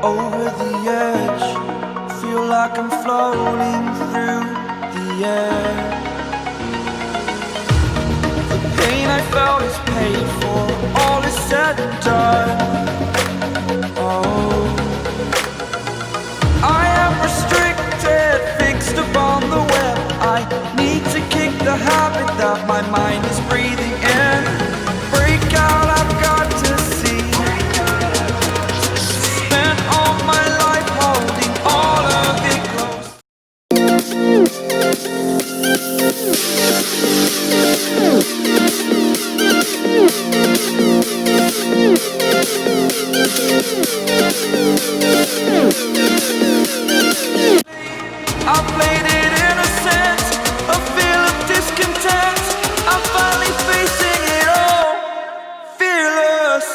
over the edge. Feel like I'm floating through the air. The pain I felt is paid for, all is said and done. Oh, I am restricted, fixed upon the web. I need to kick the habit that my mind is breathing in. Break out, I've got to see. Spent all my life holding all of it close. I played it innocent, a feel of discontent. I'm finally facing it all, fearless.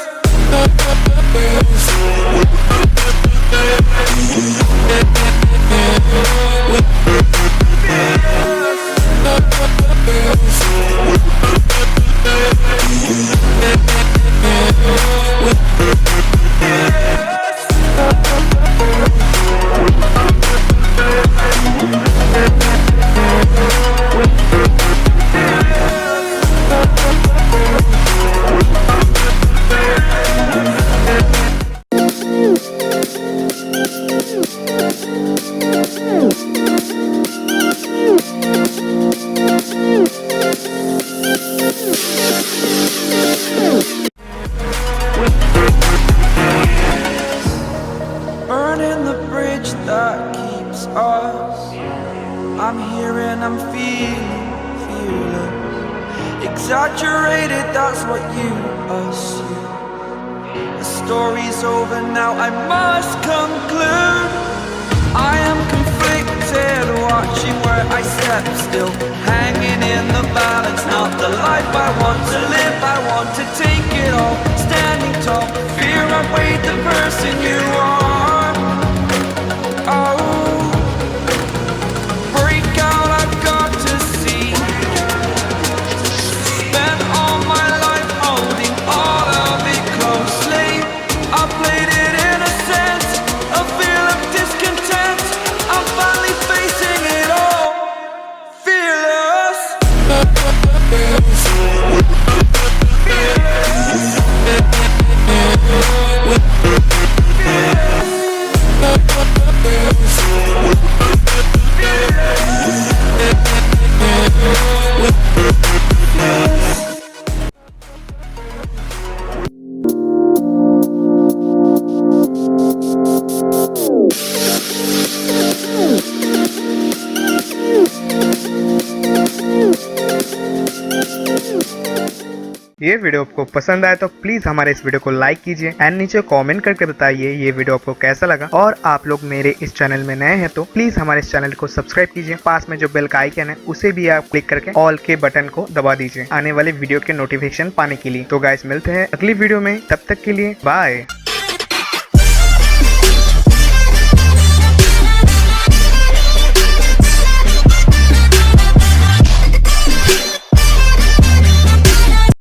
Burning the bridge that keeps us. I'm here and I'm feeling fearless. Exaggerated, that's what you assume. The story's over now, I must conclude. I am conflicted, watching where I step still, hanging in the balance. Not the life I want to live, I want to take it all. Standing tall, fear outweighed the person you are. Oh, break out, I've got to see. Spent all my life holding all of it closely. I played it innocent, a feel of discontent. I'm finally facing it all, fearless. ये video आपको पसंद आए तो please हमारे इस video को like कीजिए and नीचे कमेंट करके बताइए ये वीडियो आपको कैसा लगा। और आप लोग मेरे इस चैनल में नए हैं तो प्लीज हमारे इस चैनल को सब्सक्राइब कीजिए। पास में जो बेल का आइकन है उसे भी आप क्लिक करके ऑल के बटन को दबा दीजिए आने वाले वीडियो के नोटिफिकेशन पाने के लिए। तो गाइस मिलते हैं अगली वीडियो में, तब तक के लिए बाय।